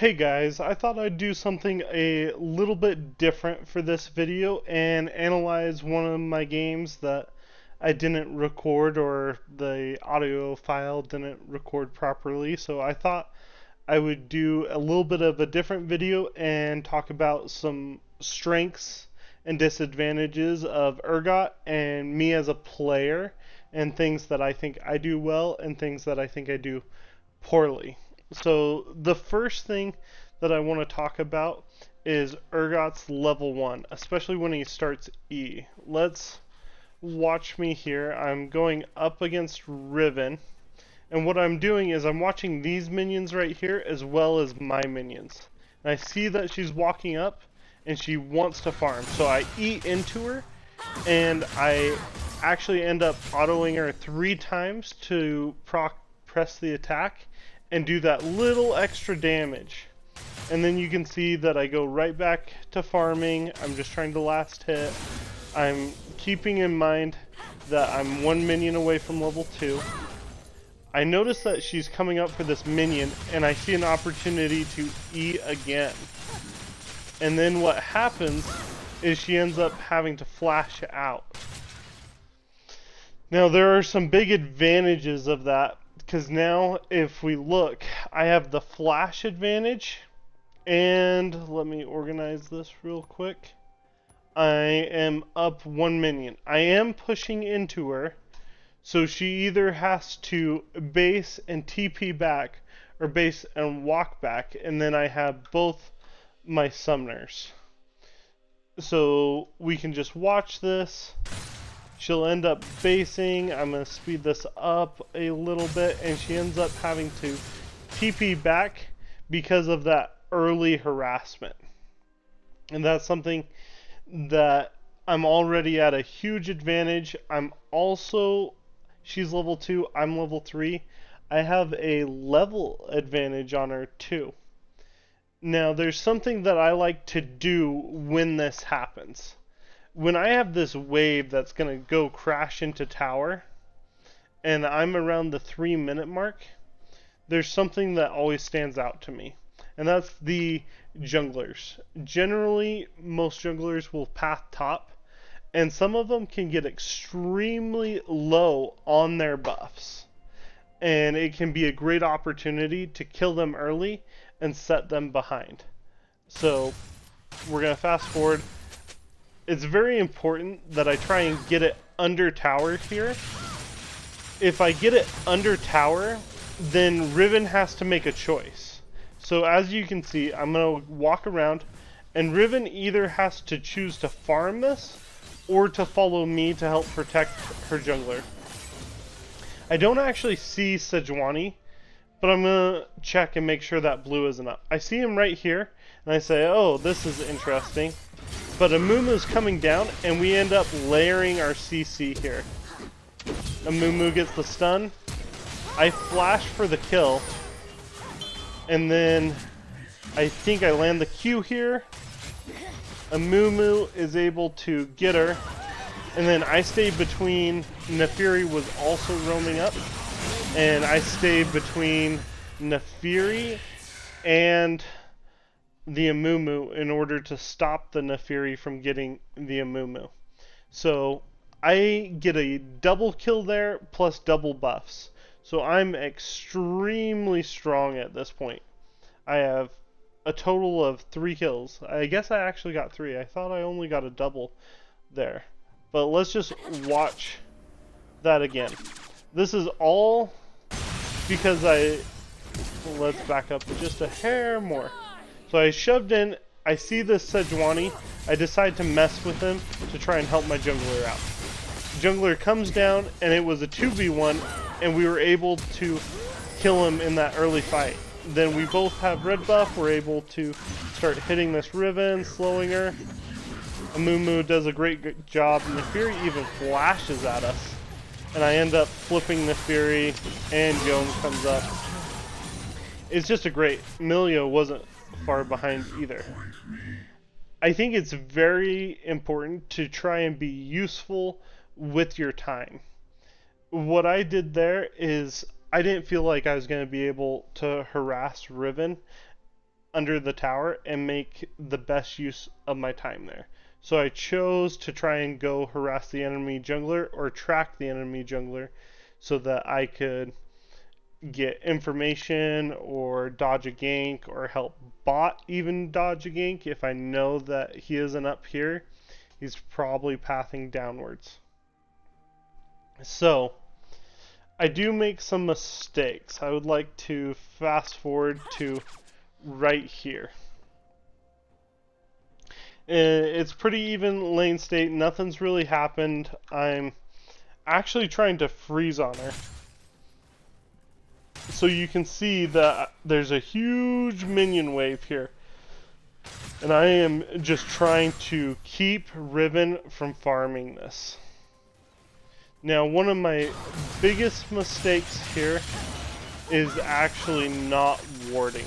Hey guys, I thought I'd do something a little bit different for this video and analyze one of my games that I didn't record or the audio file didn't record properly. So I thought I would do a little bit of a different video and talk about some strengths and disadvantages of Urgot and me as a player and things that I think I do well and things that I think I do poorly. So the first thing that I want to talk about is Urgot's level 1, especially when he starts E. Let's watch me here. I'm going up against Riven, and what I'm doing is I'm watching these minions right here as well as my minions. And I see that she's walking up and she wants to farm. So I E into her and I actually end up autoing her 3 times to press the attack and do that little extra damage. And then you can see that I go right back to farming. I'm just trying to last hit. I'm keeping in mind that I'm 1 minion away from level 2. I notice that she's coming up for this minion, and I see an opportunity to E again. And then what happens is she ends up having to flash out. Now there are some big advantages of that, because now if we look, I have the flash advantage, and let me organize this real quick. I am up 1 minion. I am pushing into her, so she either has to base and TP back, or base and walk back, and then I have both my summoners. So we can just watch this. She'll end up basing. I'm going to speed this up a little bit, and she ends up having to TP back because of that early harassment. And that's something that I'm already at a huge advantage. She's level 2, I'm level 3. I have a level advantage on her too. Now there's something that I like to do when this happens. When I have this wave that's going to go crash into tower, and I'm around the 3-minute mark, there's something that always stands out to me. And that's the junglers. Generally, most junglers will path top, and some of them can get extremely low on their buffs. And it can be a great opportunity to kill them early and set them behind. So, we're going to fast forward. It's very important that I try and get it under tower here. If I get it under tower, then Riven has to make a choice. So as you can see, I'm going to walk around, and Riven either has to choose to farm this, or to follow me to help protect her jungler. I don't actually see Sejuani, but I'm going to check and make sure that blue isn't up. I see him right here, and I say, oh, this is interesting. But Amumu's coming down, and we end up layering our CC here. Amumu gets the stun. I flash for the kill. And then I think I land the Q here. Amumu is able to get her. And then I stayed between. Nefiri was also roaming up. And I stayed between Nefiri and the Amumu in order to stop the Nefiri from getting the Amumu. So I get a double kill there plus double buffs. So I'm extremely strong at this point. I have a total of 3 kills. I guess I actually got 3. I thought I only got a double there. But let's just watch that again. This is all because let's back up just a hair more. So I shoved in, I see this Sejuani, I decide to mess with him to try and help my jungler out. Jungler comes down, and it was a 2v1, and we were able to kill him in that early fight. Then we both have red buff, we're able to start hitting this Riven, slowing her. Amumu does a great job, and Nefiri even flashes at us. And I end up flipping Nefiri, and Yone comes up. It's just a great, Milio wasn't far behind either. I think it's very important to try and be useful with your time. What I did there is I didn't feel like I was going to be able to harass Riven under the tower and make the best use of my time there. So I chose to try and go harass the enemy jungler or track the enemy jungler so that I could get information or dodge a gank or help bot even dodge a gank. If I know that he isn't up here, he's probably pathing downwards. So I do make some mistakes. I would like to fast forward to right here. It's pretty even lane state. Nothing's really happened. I'm actually trying to freeze on her. So you can see that there's a huge minion wave here. And I am just trying to keep Riven from farming this. Now, one of my biggest mistakes here is actually not warding.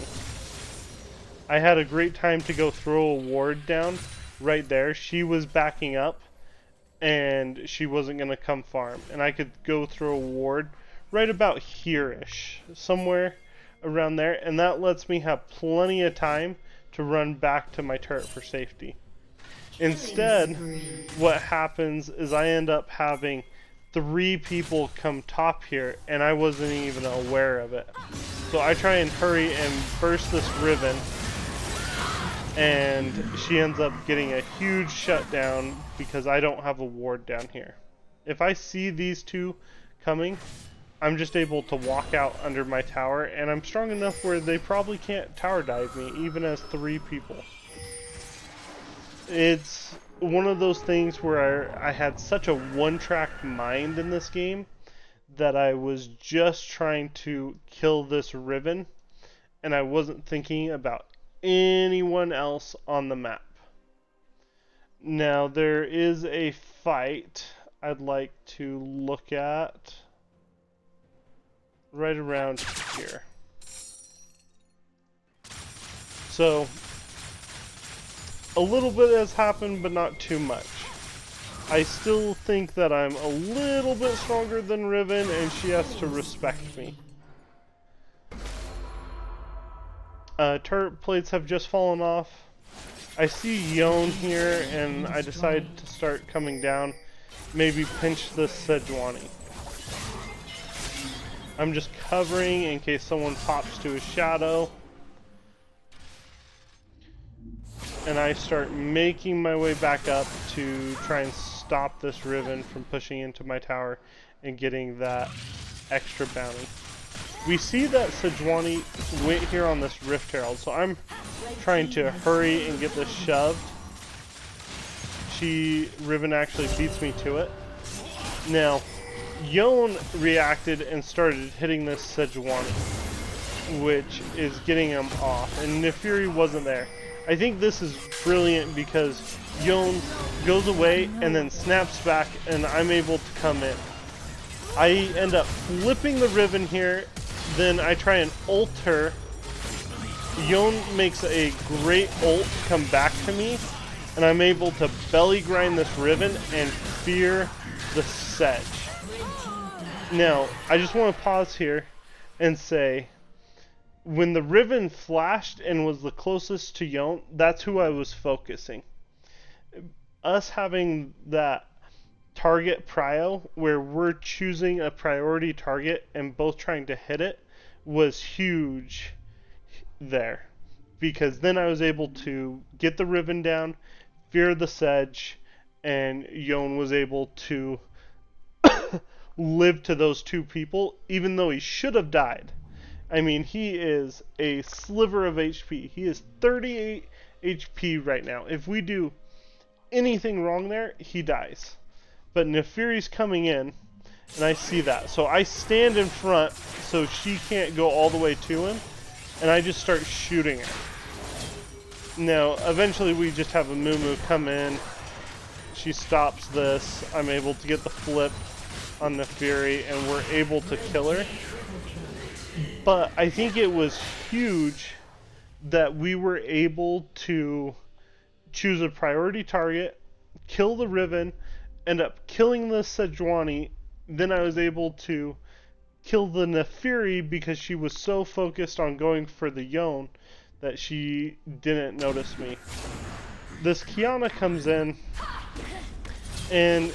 I had a great time to go throw a ward down right there. She was backing up and she wasn't going to come farm. And I could go throw a ward right about here-ish, somewhere around there. And that lets me have plenty of time to run back to my turret for safety. Instead, what happens is I end up having 3 people come top here, and I wasn't even aware of it. So I try and hurry and burst this Riven, and she ends up getting a huge shutdown because I don't have a ward down here. If I see these two coming, I'm just able to walk out under my tower, and I'm strong enough where they probably can't tower dive me, even as 3 people. It's one of those things where I had such a one-track mind in this game that I was just trying to kill this Riven, and I wasn't thinking about anyone else on the map. Now, there is a fight I'd like to look at right around here. So, a little bit has happened, but not too much. I still think that I'm a little bit stronger than Riven, and she has to respect me. Turret plates have just fallen off. I see Yone here, and I decide to start coming down. Maybe pinch this Sejuani. I'm just covering in case someone pops to his shadow. And I start making my way back up to try and stop this Riven from pushing into my tower and getting that extra bounty. We see that Sejuani went here on this Rift Herald, so I'm trying to hurry and get this shoved. Riven actually beats me to it. Now, Yone reacted and started hitting this Sejuani, which is getting him off, and Nefiri wasn't there. I think this is brilliant because Yone goes away and then snaps back, and I'm able to come in. I end up flipping the Riven here, then I try and ult her. Yone makes a great ult come back to me, and I'm able to belly grind this Riven and fear the Sedge. Now, I just want to pause here and say, when the Riven flashed and was the closest to Yone, that's who I was focusing. Us having that target prio, where we're choosing a priority target and both trying to hit it, was huge there. Because then I was able to get the Riven down, fear the Sedge, and Yone was able to live to those 2 people, even though he should have died. I mean, he is a sliver of HP. He is 38 HP right now. If we do anything wrong there, he dies. But Nefiri's coming in, and I see that. So I stand in front so she can't go all the way to him, and I just start shooting her. Now, eventually we just have a Mumu come in. She stops this. I'm able to get the flip on Nefiri, and we're able to kill her. But I think it was huge that we were able to choose a priority target, kill the Riven, end up killing the Sejuani. Then I was able to kill the Nefiri because she was so focused on going for the Yone that she didn't notice me. This Kiana comes in, and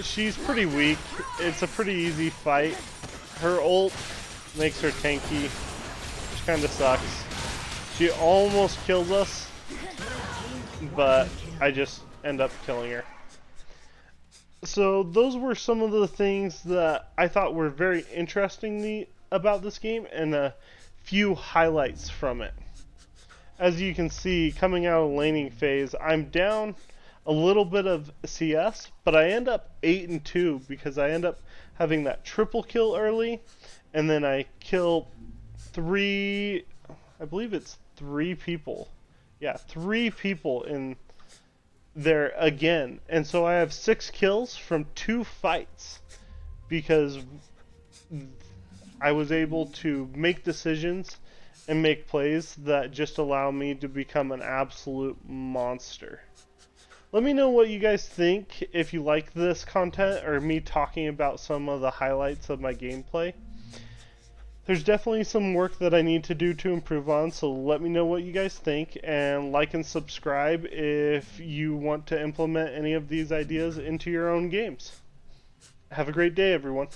she's pretty weak. It's a pretty easy fight. Her ult makes her tanky, which kind of sucks. She almost kills us, but I just end up killing her. So those were some of the things that I thought were very interesting about this game, and a few highlights from it. As you can see, coming out of laning phase, I'm down a little bit of CS, but I end up 8-2 because I end up having that triple kill early, and then I kill I believe it's 3 people. Yeah, 3 people in there again. And so I have 6 kills from 2 fights because I was able to make decisions and make plays that just allow me to become an absolute monster. Let me know what you guys think, if you like this content or me talking about some of the highlights of my gameplay. There's definitely some work that I need to do to improve on, so let me know what you guys think, and like and subscribe if you want to implement any of these ideas into your own games. Have a great day, everyone.